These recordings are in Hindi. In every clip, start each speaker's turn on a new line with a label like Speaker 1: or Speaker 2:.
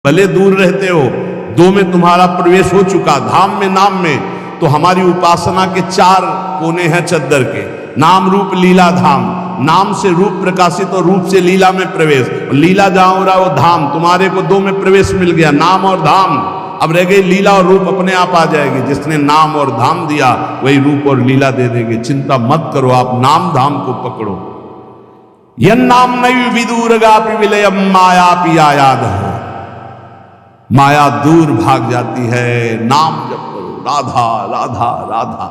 Speaker 1: भले दूर रहते हो, दो में तुम्हारा प्रवेश हो चुका, धाम में नाम में। तो हमारी उपासना के चार कोने हैं चद्दर के, नाम रूप लीला धाम। नाम से रूप प्रकाशित और रूप से लीला में प्रवेश। लीला जहां हो रहा वो धाम, तुम्हारे को दो में प्रवेश मिल गया, नाम और धाम। अब रह गई लीला और रूप, अपने आप आ जाएगी। जिसने नाम और धाम दिया वही रूप और लीला दे देंगे। चिंता मत करो, आप नाम धाम को पकड़ो। यन नाम नहीं विदूरगापि विलयम माया पियायाद है। माया दूर भाग जाती है, नाम जप करो, राधा राधा राधा।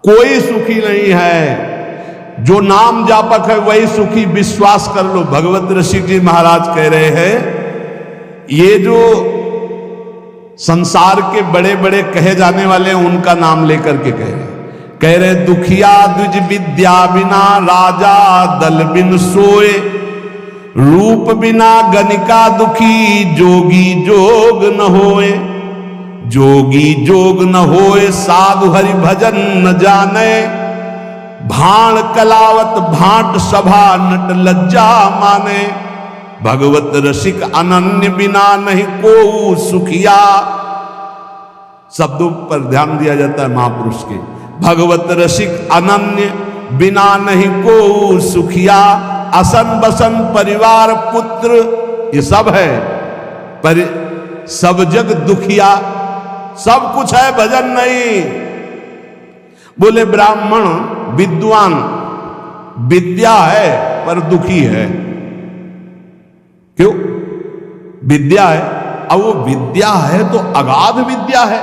Speaker 1: कोई सुखी नहीं है, जो नाम जापक है वही सुखी, विश्वास कर लो। भगवत ऋषि जी महाराज कह रहे हैं, ये जो संसार के बड़े बड़े कहे जाने वाले हैं उनका नाम लेकर के कह रहे दुखिया द्विज विद्या बिना राजा दल बिन सोए, रूप बिना गणिका दुखी जोगी जोग न होए। जोगी जोग न होए साधु हरि भजन न जाने, भाण कलावत भाट सभा नट लज्जा माने। भगवत रसिक अनन्य बिना नहीं को सुखिया। शब्दों पर ध्यान दिया जाता है महापुरुष के। भगवत रसिक अनन्य बिना नहीं को सुखिया। असन बसन परिवार पुत्र ये सब है, पर सब जग दुखिया। सब कुछ है, भजन नहीं। बोले ब्राह्मण विद्वान, विद्या है पर दुखी है। क्यों? विद्या है, अब वो विद्या है तो अगाध विद्या है।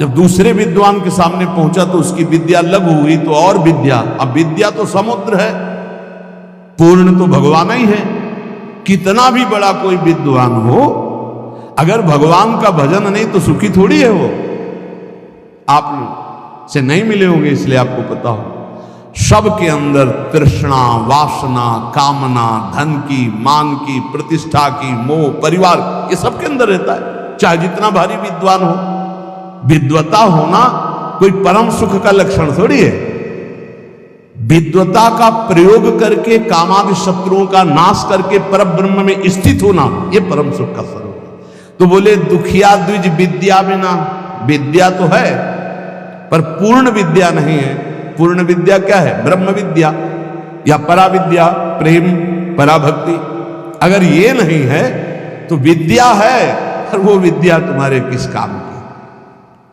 Speaker 1: जब दूसरे विद्वान के सामने पहुंचा तो उसकी विद्या लघु हुई, तो और विद्या। अब विद्या तो समुद्र है, पूर्ण तो भगवान ही है। कितना भी बड़ा कोई विद्वान हो, अगर भगवान का भजन नहीं तो सुखी थोड़ी है वो। आप से नहीं मिले होंगे इसलिए आपको पता हो। सबके अंदर तृष्णा, वासना, कामना, धन की, मान की, प्रतिष्ठा की, मोह, परिवार, ये सबके अंदर रहता है। चाहे जितना भारी विद्वान हो, विद्वता होना कोई परम सुख का लक्षण थोड़ी है। विद्वता का प्रयोग करके कामादि शत्रुओं का नाश करके परब्रह्म में स्थित होना, यह परम सुख का स्वरूप है। तो बोले दुखिया द्विज विद्या बिना, विद्या तो है पर पूर्ण विद्या नहीं है। पूर्ण विद्या क्या है? ब्रह्म विद्या या पराविद्या, प्रेम, पराभक्ति। अगर ये नहीं है तो विद्या है और वो विद्या तुम्हारे किस काम की?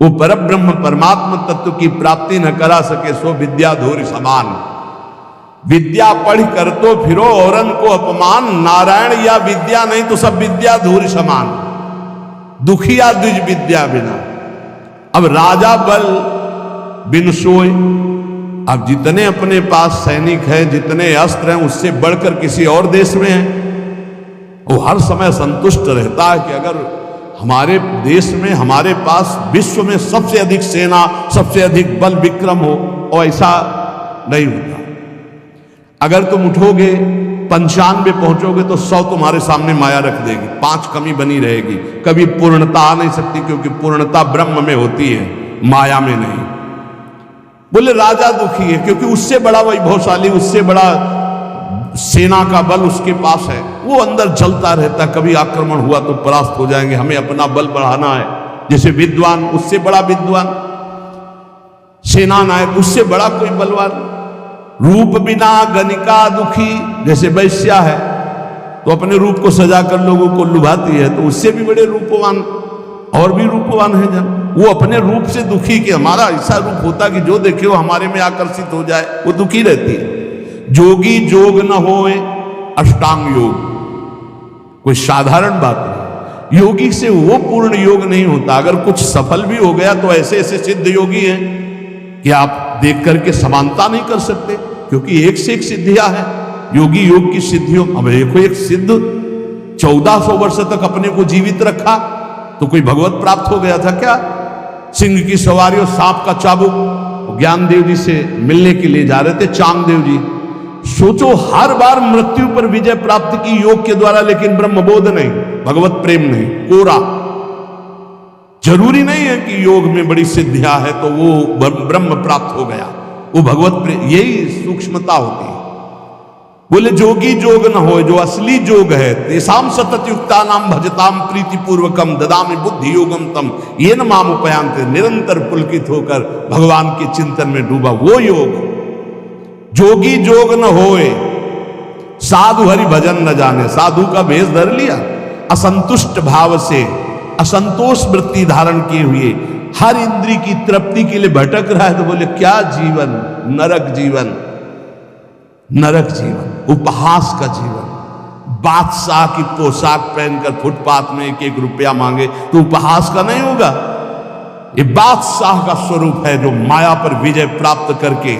Speaker 1: वो परब्रह्म परमात्मा तत्व की प्राप्ति न करा सके सो विद्या धूरि समान। विद्या पढ़ कर तो फिरो औरन को अपमान, नारायण या विद्या नहीं तो सब विद्या धूरि समान। दुखिया द्विज विद्या बिना। अब राजा बल बिन सोए। अब जितने अपने पास सैनिक हैं, जितने अस्त्र हैं, उससे बढ़कर किसी और देश में है, वो हर समय संतुष्ट रहता है कि अगर हमारे देश में, हमारे पास विश्व में सबसे अधिक सेना, सबसे अधिक बल विक्रम हो। और ऐसा नहीं होता। अगर तुम उठोगे 95 पहुंचोगे तो 100 तुम्हारे सामने माया रख देगी, 5 कमी बनी रहेगी। कभी पूर्णता आ नहीं सकती, क्योंकि पूर्णता ब्रह्म में होती है, माया में नहीं। बोले राजा दुखी है क्योंकि उससे बड़ा वैभवशाली, उससे बड़ा सेना का बल उसके पास है। वो अंदर जलता रहता, कभी आक्रमण हुआ तो परास्त हो जाएंगे, हमें अपना बल बढ़ाना है। जैसे विद्वान, उससे बड़ा विद्वान, सेना नायक, उससे बड़ा कोई बलवान। रूप बिना गणिका दुखी, जैसे वैश्या है तो अपने रूप को सजाकर लोगों को लुभाती है, तो उससे भी बड़े रूपवान और भी रूपवान है जन। वो अपने रूप से दुखी, कि हमारा ऐसा रूप होता कि जो देखे वो हमारे में आकर्षित हो जाए, वो दुखी रहती है। जोगी जोग न होए अष्टांग योग, कोई साधारण बात नहीं। योगी से वो पूर्ण योग नहीं होता। अगर कुछ सफल भी हो गया तो ऐसे ऐसे सिद्ध योगी हैं कि आप देख करके समानता नहीं कर सकते, क्योंकि एक से एक सिद्धियां हैं। योगी योग की सिद्धियों, अब देखो एक सिद्ध 1400 वर्ष तक अपने को जीवित रखा, तो कोई भगवत प्राप्त हो गया था क्या? सिंह की सवारी और सांप का चाबुक, ज्ञान देव जी से मिलने के लिए जा रहे थे चांगदेव जी। सोचो, हर बार मृत्यु पर विजय प्राप्त की योग के द्वारा, लेकिन ब्रह्मबोध नहीं, भगवत प्रेम नहीं, कोरा। जरूरी नहीं है कि योग में बड़ी सिद्धियां है तो वो ब्रह्म प्राप्त हो गया, वो भगवत प्रेम, यही सूक्ष्मता होती है। बोले जोगी जोग न हो, जो असली जोग है, तेसाम सतत युक्ता नाम भजताम प्रीति पूर्वकम ददामि बुद्धि योगम तम ये न माम उपयांत, निरंतर पुलकित होकर भगवान के चिंतन में डूबा वो योग। जोगी जोग न होए, साधु हरि भजन न जाने, साधु का भेष धर लिया, असंतुष्ट भाव से असंतोष वृत्ति धारण किए हुए हर इंद्री की तृप्ति के लिए भटक रहा है, तो बोले क्या जीवन, नरक जीवन, नरक जीवन, उपहास का जीवन। बादशाह की पोशाक पहनकर फुटपाथ में 1-1 रुपया मांगे तो उपहास का नहीं होगा। ये बादशाह का स्वरूप है जो माया पर विजय प्राप्त करके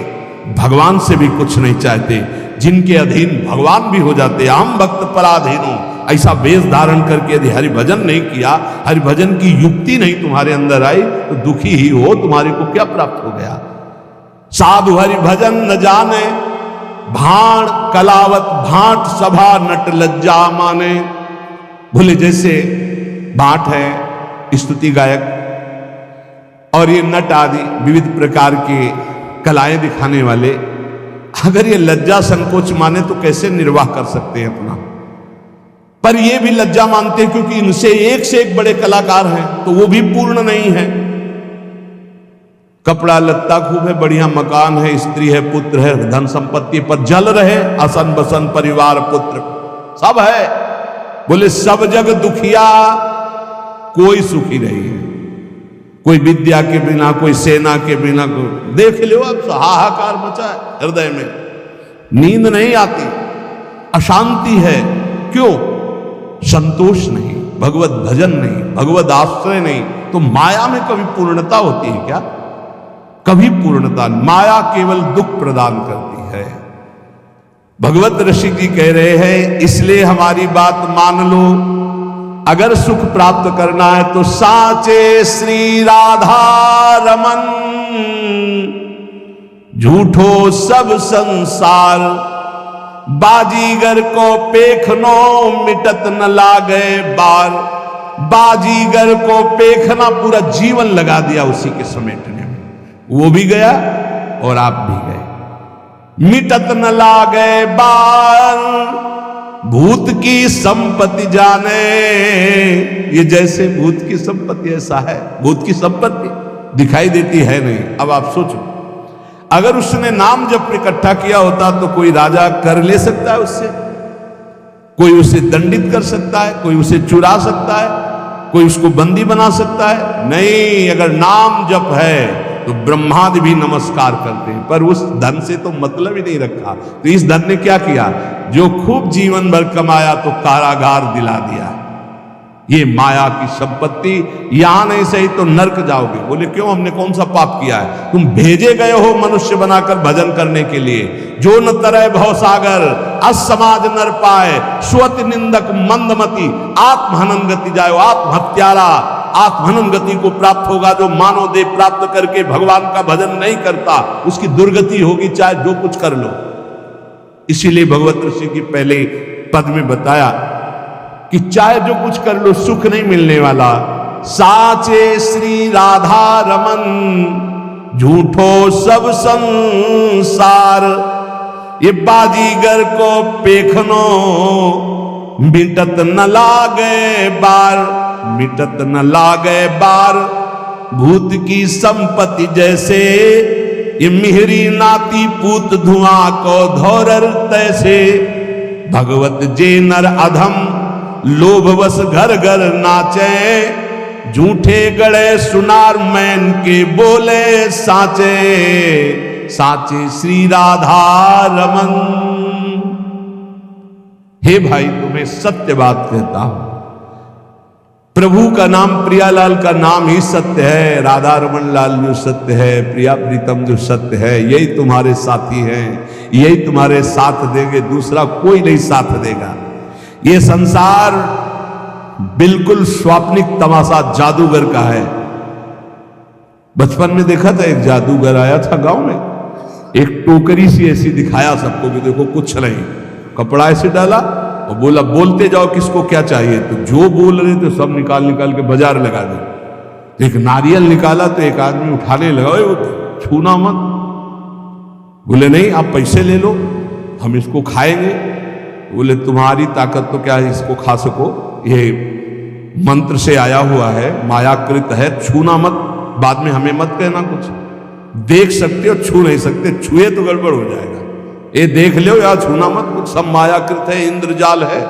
Speaker 1: भगवान से भी कुछ नहीं चाहते, जिनके अधीन भगवान भी हो जाते। हम भक्त पराधीन हूं, ऐसा वेश धारण करके यदि हरिभजन नहीं किया, हरिभजन की युक्ति नहीं तुम्हारे अंदर आई, तो दुखी ही हो, तुम्हारे को क्या प्राप्त हो गया। साधु हरिभजन न जाने, भाण कलावत भाट सभा नट लज्जा माने। बोले जैसे भाट है स्तुति गायक और ये नट आदि विविध प्रकार के कलाएं दिखाने वाले, अगर ये लज्जा संकोच माने तो कैसे निर्वाह कर सकते हैं अपना। पर ये भी लज्जा मानते हैं क्योंकि इनसे एक से एक बड़े कलाकार हैं, तो वो भी पूर्ण नहीं है। कपड़ा लत्ता खूब है, बढ़िया मकान है, स्त्री है, पुत्र है, धन संपत्ति पर जल रहे, असन बसन परिवार पुत्र सब है। बोले सब जग दुखिया, कोई सुखी नहीं है। कोई विद्या के बिना, कोई सेना के बिना, देख लो अब हाहाकार मचा है हृदय में, नींद नहीं आती, अशांति है। क्यों? संतोष नहीं, भगवत भजन नहीं, भगवत आश्रय नहीं। तो माया में कभी पूर्णता होती है क्या? कभी पूर्णता, माया केवल दुख प्रदान करती है। भगवत ऋषि जी कह रहे हैं, इसलिए हमारी बात मान लो, अगर सुख प्राप्त करना है तो साचे श्री राधा रमन, झूठो सब संसार, बाजीगर को पेखनो मिटत न लागे बार। बाजीगर को पेखना, पूरा जीवन लगा दिया उसी के समेटने में, वो भी गया और आप भी गए। मिटत न लागे बार, भूत की संपत्ति जाने। ये जैसे भूत की संपत्ति ऐसा है, भूत की संपत्ति दिखाई देती है नहीं। अब आप सोचो, अगर उसने नाम जब इकट्ठा किया होता तो कोई राजा कर ले सकता है उससे, कोई उसे दंडित कर सकता है, कोई उसे चुरा सकता है, कोई उसको बंदी बना सकता है? नहीं, अगर नाम जप है तो ब्रह्मादि भी नमस्कार करते हैं। पर उस धन से तो मतलब ही नहीं रखा। तो इस धन ने क्या किया? जो खूब जीवन भर कमाया तो कारागार दिला दिया। ये माया की संपत्ति, यहां नहीं सही तो नरक जाओगे। बोले क्यों? हमने कौन सा पाप किया है? तुम भेजे गए हो मनुष्य बनाकर भजन करने के लिए। जो न तरह भव सागर, असमाज नर पाए, स्वति निंदक मंदमति, आत्महनन गति जायो। आत्महत्यारा आत्महनन गति को प्राप्त होगा। जो मानव देह प्राप्त करके भगवान का भजन नहीं करता, उसकी दुर्गति होगी, चाहे जो कुछ कर लो। इसीलिए भगवत ऋषि की पहले पद में बताया कि चाहे जो कुछ कर लो, सुख नहीं मिलने वाला। साचे श्री राधा रमन, झूठो सब संसार। ये बाजीगर को पेखनो, मिटत न लागे बार। मिटत न लागे बार, भूत की संपत्ति जैसे। ये मिहरी नाती पूत धुआं को धोरर तैसे। भगवत जे नर अधम, लोभवश घर घर नाचे। झूठे गड़े सुनार मैन के बोले साचे। साचे श्री राधा रमन। हे भाई, तुम्हें सत्य बात कहता हूं, प्रभु का नाम, प्रियालाल का नाम ही सत्य है। राधा रमन लाल जो सत्य है, प्रिया प्रीतम जो सत्य है, यही तुम्हारे साथी हैं, यही तुम्हारे साथ देंगे, दूसरा कोई नहीं साथ देगा। ये संसार बिल्कुल स्वाप्निक तमाशा जादूगर का है। बचपन में देखा था, एक जादूगर आया था गांव में, एक टोकरी सी ऐसी दिखाया सबको कि देखो कुछ नहीं, कपड़ा ऐसे डाला और बोला बोलते जाओ किसको क्या चाहिए। तो जो बोल रहे थे सब निकाल निकाल के बाजार लगा दे। तो एक नारियल निकाला तो एक आदमी उठाने लगा, वो छूना मत। बोले नहीं, आप पैसे ले लो, हम इसको खाएंगे। बोले तुम्हारी ताकत तो क्या है इसको खा सको, ये मंत्र से आया हुआ है, मायाकृत है, छूना मत, बाद में हमें मत कहना कुछ। देख सकते हो, छू नहीं सकते, छुए तो गड़बड़ हो जाएगा। ये देख लो या छूना मत, कुछ सब मायाकृत है, इंद्रजाल है।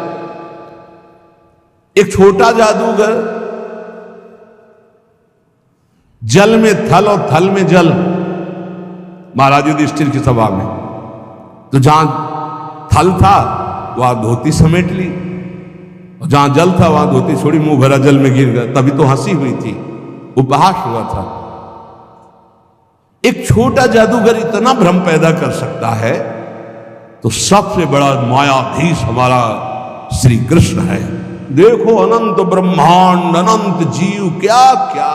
Speaker 1: एक छोटा जादूगर जल में थल और थल में जल, महाराज युधिष्ठिर की सभा में, तो जहां थल था वहां धोती समेट ली, और जहां जल था वहां धोती छोड़ी, मुंह भरा जल में गिर गया। तभी तो हंसी हुई थी, उपहास हुआ था। एक छोटा जादूगर इतना भ्रम पैदा कर सकता है, तो सबसे बड़ा मायाधीश हमारा श्री कृष्ण है। देखो अनंत ब्रह्मांड, अनंत जीव, क्या क्या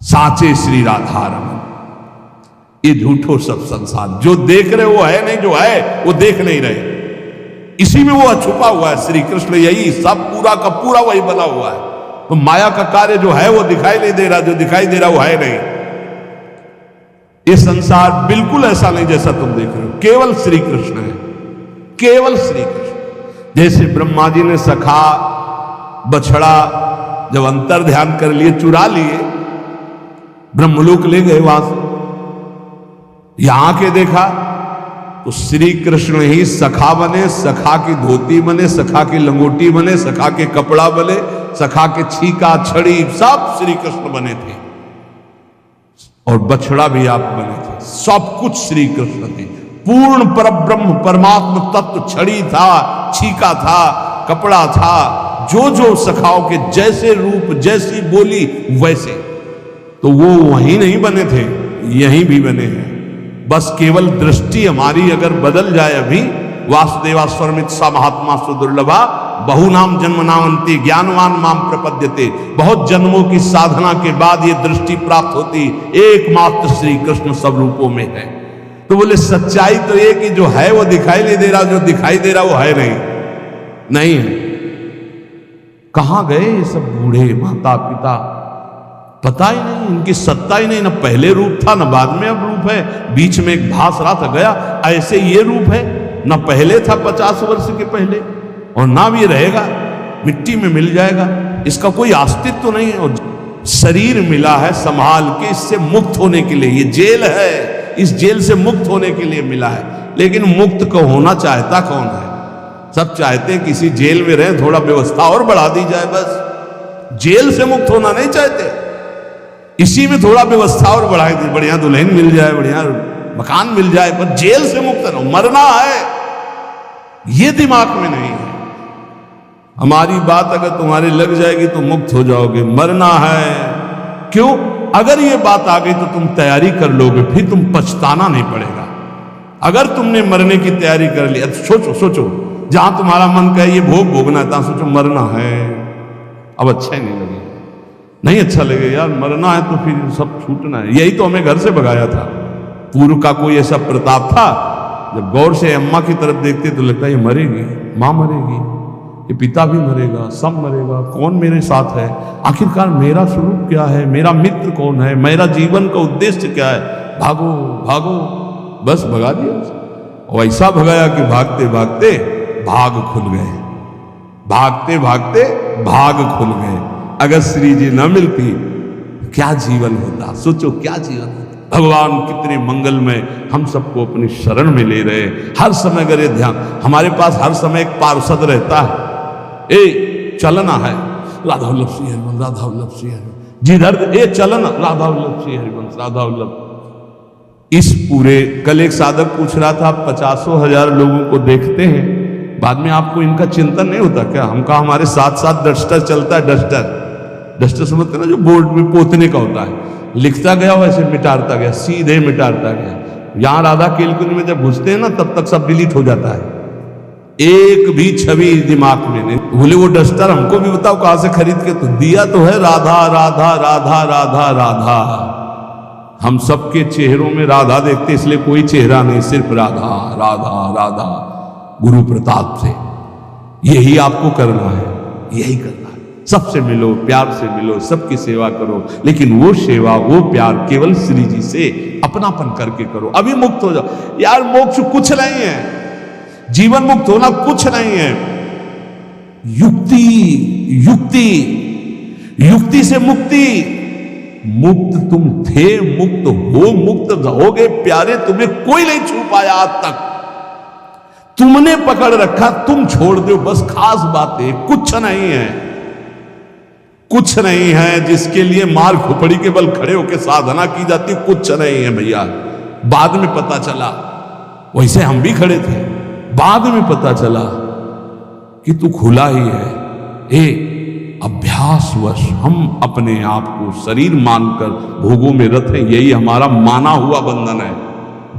Speaker 1: साचे श्री राधा रमन। ये झूठो सब संसार, जो देख रहे वो है नहीं, जो है वो देख नहीं रहे। इसी में वो छुपा हुआ है श्री कृष्ण, यही सब पूरा का पूरा वही बना हुआ है। तो माया का कार्य जो है वो दिखाई नहीं दे रहा, जो दिखाई दे रहा वो है नहीं। ये संसार बिल्कुल ऐसा नहीं जैसा तुम देख रहे हो, केवल श्री कृष्ण है, केवल श्री कृष्ण। जैसे ब्रह्मा जी ने सखा बछड़ा जब अंतर ध्यान कर लिए, चुरा लिए, ब्रह्मलोक ले गए, वहां यहां के देखा तो श्री कृष्ण ही सखा बने, सखा की धोती बने, सखा की लंगोटी बने, सखा के कपड़ा बने, सखा के छीका छड़ी सब श्री कृष्ण बने थे, और बछड़ा भी आप बने थे। सब कुछ श्री कृष्ण थे, पूर्ण परब्रह्म परमात्म तत्व। छड़ी था, छीका था, कपड़ा था, जो जो सखाओं के जैसे रूप, जैसी बोली वैसे, तो वो वहीं नहीं बने थे, यहीं भी बने हैं। बस केवल दृष्टि हमारी अगर बदल जाए, अभी वासुदेवा स्वरमित सा महात्मा सुदुर्लभा बहु नाम जन्म नामंती ज्ञानवान माम प्रपद्यते। बहुत जन्मों की साधना के बाद ये दृष्टि प्राप्त होती, एकमात्र श्री कृष्ण सब रूपों में है। तो बोले सच्चाई तो ये कि जो है वो दिखाई नहीं दे रहा, जो दिखाई दे रहा वो है नहीं है। कहां गए ये सब बूढ़े माता पिता, पता ही नहीं, इनकी सत्ता ही नहीं, ना पहले रूप था ना बाद में अब रूप है। बीच में एक भास रहा था गया, ऐसे ये रूप है, ना पहले था 50 वर्ष के पहले, और ना भी रहेगा, मिट्टी में मिल जाएगा, इसका कोई अस्तित्व तो नहीं है। और शरीर मिला है संभाल के, इससे मुक्त होने के लिए, ये जेल है, इस जेल से मुक्त होने के लिए मिला है। लेकिन मुक्त को होना चाहता कौन है? सब चाहते हैं किसी जेल में रहे, थोड़ा व्यवस्था और बढ़ा दी जाए, बस जेल से मुक्त होना नहीं चाहते, इसी में थोड़ा व्यवस्था और बढ़ाई दी, बढ़िया दुल्हन मिल जाए, बढ़िया मकान मिल जाए, पर जेल से मुक्त रहो। मरना है ये दिमाग में नहीं है। हमारी बात अगर तुम्हारी लग जाएगी तो मुक्त हो जाओगे, मरना है क्यों? अगर ये बात आ गई तो तुम तैयारी कर लोगे, फिर तुम पछताना नहीं पड़ेगा। अगर तुमने मरने की तैयारी कर ली, सोचो जहां तुम्हारा मन कहे ये भोग भोगना है, सोचो मरना है, अब अच्छा ही नहीं लगेगा, नहीं अच्छा लगेगा यार, मरना है तो फिर सब छूटना है। यही तो हमें घर से भगाया था। पूर्व का कोई ऐसा प्रताप था, जब गौर से अम्मा की तरफ देखते तो लगता है ये मरेगी, माँ मरेगी, ये पिता भी मरेगा, सब मरेगा, कौन मेरे साथ है, आखिरकार मेरा स्वरूप क्या है, मेरा मित्र कौन है, मेरा जीवन का उद्देश्य क्या है, भागो भागो, बस भगा दिया। और ऐसा भगाया कि भागते भागते भाग खुल गए, भागते भागते भाग खुल गए। अगर श्री जी न मिलती क्या जीवन होता, सोचो क्या जीवन होता। भगवान कितने मंगलमय, हम सबको अपनी शरण में ले रहे। हर समय अगर ये ध्यान, हमारे पास हर समय एक पार्षद रहता है, ए चलना है राधा वल्लभ श्री हरिवंश, राधा वल्लभ श्री हरिवंश, जिधर ए चलना राधा वल्लभ श्री हरिवंश, राधा वल्लभ। इस पूरे, कल एक साधक पूछ रहा था, 50,000 लोगों को देखते हैं, बाद में आपको इनका चिंतन नहीं होता क्या? हम कहा हमारे साथ साथ डस्टर चलता है, डस्टर समझते ना, जो बोर्ड में पोतने का होता है, लिखता गया वैसे मिटाता गया, सीधे मिटाता गया। यहां राधा केलकुंज में जब घुसते हैं ना, तब तक सब डिलीट हो जाता है, एक भी छवि दिमाग में नहीं। बोले वो डस्टर हमको भी बताओ कहां से खरीद के, तो दिया तो है राधा राधा राधा राधा राधा। हम सबके चेहरों में राधा देखते, इसलिए कोई चेहरा नहीं, सिर्फ राधा राधा राधा। गुरु प्रताप से यही आपको करना है, यही करना है। सबसे मिलो, प्यार से मिलो, सबकी सेवा करो, लेकिन वो सेवा, वो प्यार केवल श्री जी से अपनापन करके करो, अभी मुक्त हो जाओ। यार मोक्ष कुछ नहीं है, जीवन मुक्त होना कुछ नहीं है, युक्ति युक्ति युक्ति से मुक्ति। मुक्त तुम थे, मुक्त हो, मुक्त रहोगे प्यारे, तुम्हें कोई नहीं छू पाया आज तक। तुमने पकड़ रखा, तुम छोड़ दो, बस खास बात है, कुछ नहीं है, कुछ नहीं है जिसके लिए मार खोपड़ी के बल खड़े होकर साधना की जाती, कुछ नहीं है भैया। बाद में पता चला, वैसे हम भी खड़े थे, बाद में पता चला कि तू खुला ही है। अभ्यासवश हम अपने आप को शरीर मानकर भोगों में रत हैं, यही हमारा माना हुआ बंधन है।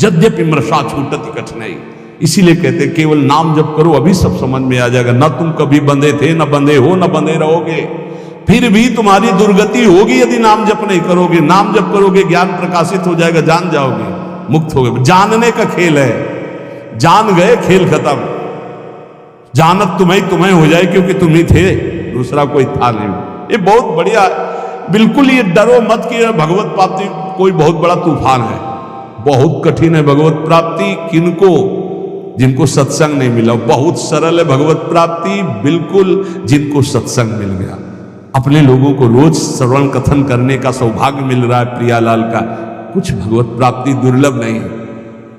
Speaker 1: यद्यपि मृषा छूटति कठिनाई, इसीलिए कहते हैं केवल नाम जप करो, अभी सब समझ में आ जाएगा। न तुम कभी बंधे थे, न बंधे हो, न बंधे रहोगे, फिर भी तुम्हारी दुर्गति होगी यदि नाम जप नहीं करोगे। नाम जप करोगे, ज्ञान प्रकाशित हो जाएगा, जान जाओगे, मुक्त हो गए। जानने का खेल है, जान गए खेल खत्म। जानत तुम्हें हो जाए, क्योंकि तुम ही थे, दूसरा कोई था नहीं। ये बहुत बढ़िया, बिल्कुल ये डरो मत कि भगवत प्राप्ति कोई बहुत बड़ा तूफान है, बहुत कठिन है भगवत प्राप्ति। किनको? जिनको सत्संग नहीं मिला। बहुत सरल है भगवत प्राप्ति, बिल्कुल जिनको सत्संग मिल गया। अपने लोगों को रोज श्रवण कथन करने का सौभाग्य मिल रहा है प्रियालाल का। कुछ भगवत प्राप्ति दुर्लभ नहीं है,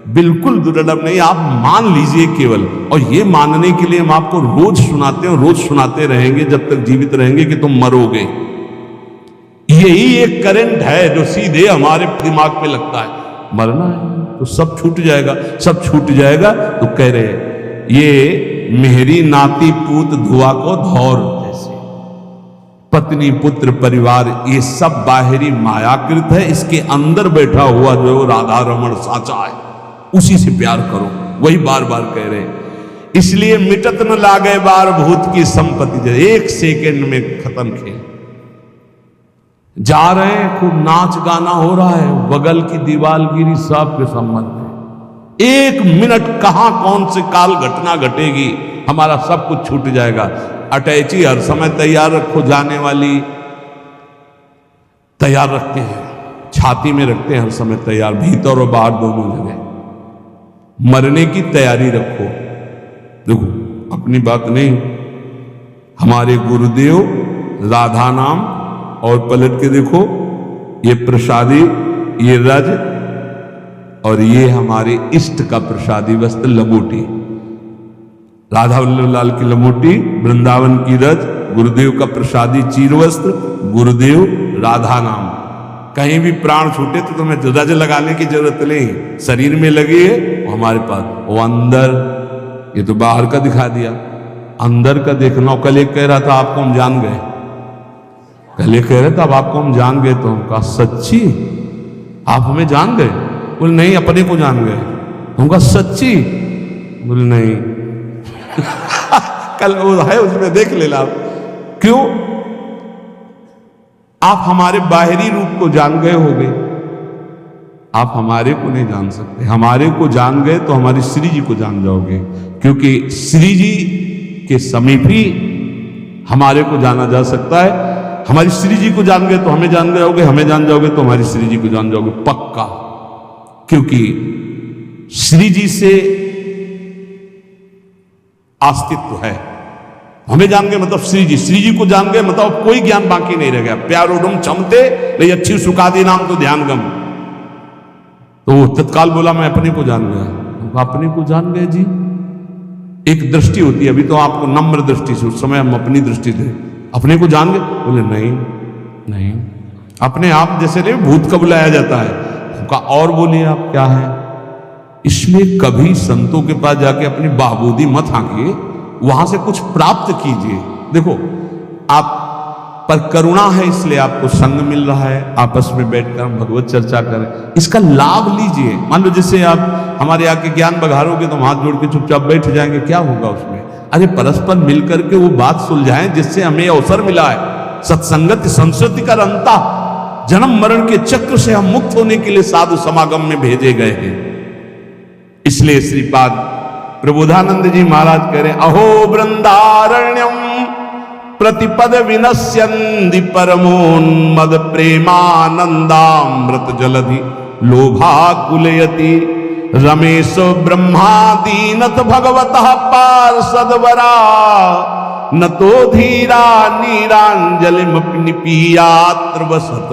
Speaker 1: बिल्कुल दुर्लभ नहीं। आप मान लीजिए केवल, और ये मानने के लिए हम आपको रोज सुनाते हैं, रोज सुनाते रहेंगे जब तक जीवित रहेंगे कि तुम मरोगे। यही एक करंट है जो सीधे हमारे दिमाग पे लगता है, मरना है तो सब छूट जाएगा, सब छूट जाएगा। तो कह रहे ये मेहरी नाती पूत धुआ को धौर जैसे, पत्नी पुत्र परिवार ये सब बाहरी मायाकृत है, इसके अंदर बैठा हुआ जो राधा रमण साचा है उसी से प्यार करो। वही बार बार कह रहे, इसलिए मिटत न लागे बार भूत की संपत्ति, एक सेकंड में खत्म खेल। जा रहे हैं, खूब नाच गाना हो रहा है, बगल की दीवार गिरी, सबके संबंध में 1 मिनट कहां कौन से काल घटना घटेगी, हमारा सब कुछ छूट जाएगा। अटैची हर समय तैयार रखो, जाने वाली तैयार रखते हैं, छाती में रखते हैं हर समय तैयार, भीतर और बाहर दोनों जगह। मरने की तैयारी रखो। देखो अपनी बात नहीं, हमारे गुरुदेव राधा नाम, और पलट के देखो ये प्रसादी, ये रज, और ये हमारे इष्ट का प्रसादी वस्त्र लंगोटी, राधा वल्लभ लाल की लंगोटी, वृंदावन की रज, गुरुदेव का प्रसादी चीर वस्त्र, गुरुदेव राधा नाम। कहीं भी प्राण छूटे तो तुम्हें रज लगाने की जरूरत नहीं, शरीर में लगी है वो हमारे पास। वो अंदर, ये तो बाहर का दिखा दिया, अंदर का देखना। कल एक कह रहा था आपको हम जान गए, कल एक कह रहे थे अब आपको हम जान गए, तो हम कहा सच्ची आप हमें जान गए? बोले नहीं, अपने को जान गए। हम कहा सच्ची? बोले नहीं कल वो है उसमें देख लेना। क्यों? आप हमारे बाहरी रूप को जान गए हो गए, आप हमारे को नहीं जान सकते। हमारे को जान गए तो हमारी श्री जी को जान जाओगे, क्योंकि श्री जी के समीप ही हमारे को जाना जा सकता है। हमारी श्री जी को जान गए तो हमें जान जाओगे, हमें जान जाओगे तो हमारी श्री जी को जान जाओगे पक्का, क्योंकि श्री जी से अस्तित्व है। हमें जान गए मतलब श्री जी को जान गए मतलब कोई ज्ञान बाकी नहीं रह गया। प्यार उडम चमते नहीं अच्छी सुखादी नाम तो ध्यान गम। तो वो तत्काल बोला मैं अपने को जान गया। तो अपने को जान गए जी, एक दृष्टि होती है, अभी तो आपको नम्र दृष्टि से, उस समय हम अपनी दृष्टि थे। अपने को जान गए? बोले नहीं नहीं, अपने आप जैसे नहीं भूत का बुलाया जाता है। उनका और बोलिए आप क्या है इसमें? कभी संतों के पास जाके अपनी बाबूदी मत हाँकिए, वहां से कुछ प्राप्त कीजिए। देखो आप पर करुणा है इसलिए आपको संग मिल रहा है, आपस में बैठकर हम भगवत चर्चा करें, इसका लाभ लीजिए। मान लो जैसे आप हमारे आके ज्ञान बघारोगे तो हम हाथ जोड़ के चुपचाप बैठ जाएंगे, क्या होगा उसमें? अरे परस्पर मिलकर के वो बात सुलझाएं जिससे हमें अवसर मिला है। सत्संगत संस्कृति का रंता, जन्म मरण के चक्र से हम मुक्त होने के लिए साधु समागम में भेजे गए हैं। इसलिए श्रीपाद प्रबोधानंद जी महाराज कह रहे, अहो वृंदारण्यम प्रतिपद विनश्यन्ति परमोन्मद प्रेमानंदामृत जलधि लोभाकुलयति। रमेश ब्रह्मादीनथ भगवतः पार्षदवरा न तो धीरा नीरांजलिमपि वसत।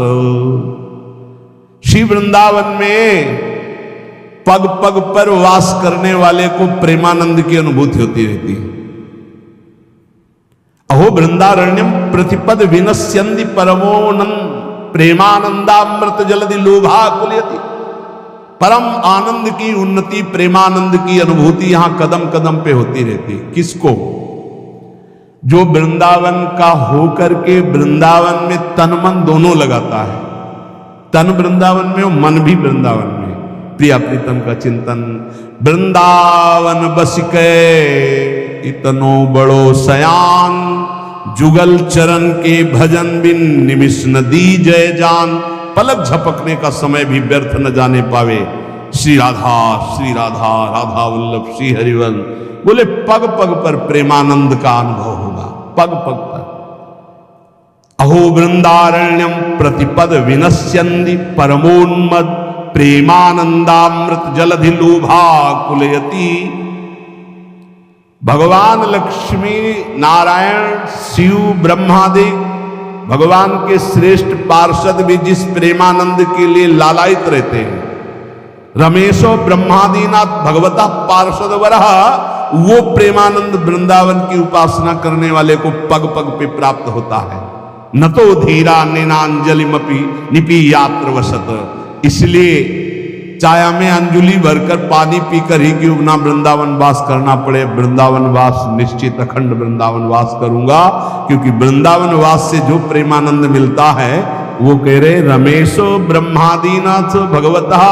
Speaker 1: श्री वृंदावन में पग पग पर वास करने वाले को प्रेमानंद की अनुभूति होती रहती है। अहो वृंदारण्यम प्रतिपद विनश्यन्ति परमोनंद प्रेमानंदामृत जलधि लोभाकुलयति। परम आनंद की उन्नति, प्रेमानंद की अनुभूति यहां कदम कदम पे होती रहती है। किसको? जो वृंदावन का होकर के वृंदावन में तन मन दोनों लगाता है। तन वृंदावन में और मन भी वृंदावन में। प्रिया प्रीतम का चिंतन। वृंदावन बसिके इतनो बड़ो सयान, जुगल चरण के भजन बिन निमिष न दी जय जान। पलक झपकने का समय भी व्यर्थ न जाने पावे। श्री राधा राधा वल्लभ श्री हरिवल। बोले पग पग पर प्रेमानंद का अनुभव होगा, पग पग पर। अहो वृंदारण्यम प्रतिपद विनश्यन्ति परमोन्मद प्रेमानंदामृत जलधि लोभाकुलयति। भगवान लक्ष्मी नारायण शिव ब्रह्मादि भगवान के श्रेष्ठ पार्षद भी जिस प्रेमानंद के लिए लालायित रहते हैं, रमेशो ब्रह्मादीनाथ भगवता पार्षदवरः, वो प्रेमानंद वृंदावन की उपासना करने वाले को पग पग पे प्राप्त होता है। न तो धीरा नैनांजलिमपि निपीयात्र वसत। इसलिए चाया में अंजुलि भरकर पानी पीकर ही क्यों ना वृंदावन वास करना पड़े, वृंदावन वास निश्चित अखंड वृंदावन वास करूंगा। क्योंकि वृंदावन वास से जो प्रेमानंद मिलता है वो कह रहे रमेशो ब्रह्मादीनाथ भगवतः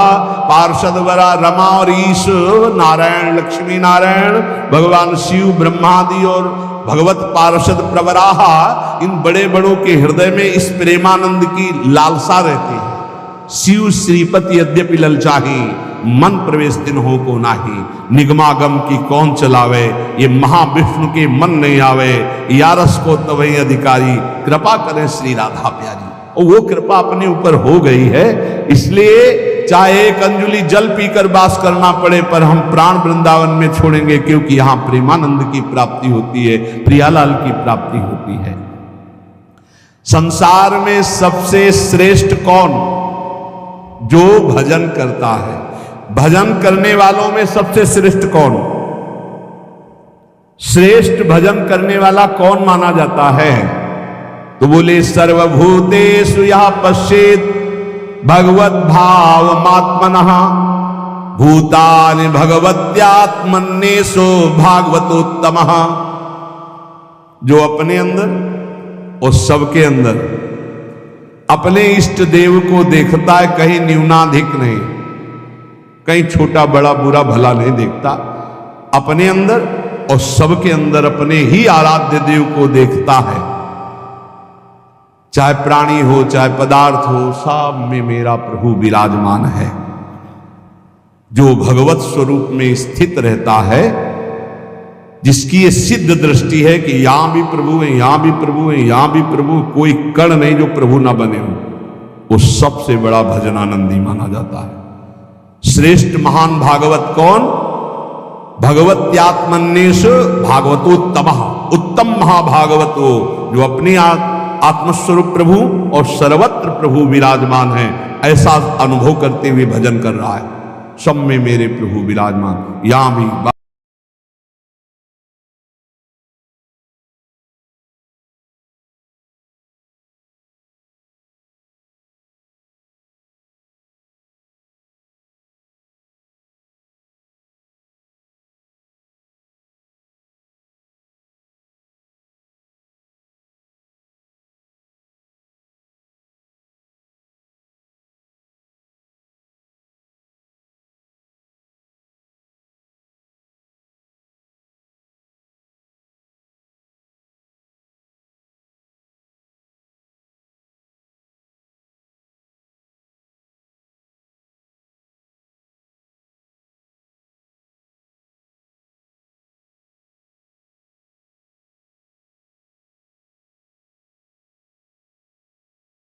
Speaker 1: पार्षदवरा। रमा और ईश नारायण लक्ष्मी नारायण भगवान शिव ब्रह्मादि और भगवत पार्षद प्रवराहा, इन बड़े बड़ों के हृदय में इस प्रेमानंद की लालसा रहती है। शिव श्रीपति यद्यपि ललचाही, मन प्रवेश दिन हो को नाही। निगमागम की कौन चलावे, ये महाविष्णु के मन नहीं आवे। यारस को तवही अधिकारी, कृपा करें श्री राधा प्यारी। और वो कृपा अपने ऊपर हो गई है, इसलिए चाहे एक अंजुलि जल पीकर वास करना पड़े, पर हम प्राण वृंदावन में छोड़ेंगे, क्योंकि यहां प्रेमानंद की प्राप्ति होती है, प्रियालाल की प्राप्ति होती है। संसार में सबसे श्रेष्ठ कौन? जो भजन करता है। भजन करने वालों में सबसे श्रेष्ठ कौन? श्रेष्ठ भजन करने वाला कौन माना जाता है? तो बोले सर्वभूतेषु यः पश्येत् भगवत भावमात्मनः भूतानि भगवत्यात्मन्येषु भागवतोत्तमः। जो अपने अंदर और सबके अंदर अपने इष्ट देव को देखता है, कहीं न्यूनाधिक नहीं, कहीं छोटा बड़ा बुरा भला नहीं देखता। अपने अंदर और सबके अंदर अपने ही आराध्य देव को देखता है। चाहे प्राणी हो चाहे पदार्थ हो, सब में मेरा प्रभु विराजमान है। जो भगवत स्वरूप में स्थित रहता है, जिसकी ये सिद्ध दृष्टि है कि यहां भी प्रभु है, यहां भी प्रभु है, यहां भी प्रभु, कोई कण नहीं जो प्रभु ना बने हो, वो सबसे बड़ा भजनानंदी माना जाता है। श्रेष्ठ महान भागवत कौन? भगवत्यात्मन्येषु भागवतोत्तमः। उत्तम महाभागवतो, जो अपनी आत्मस्वरूप प्रभु और सर्वत्र प्रभु विराजमान है, ऐसा अनुभव करते हुए भजन कर रहा है। सब में मेरे प्रभु विराजमान। यहां भी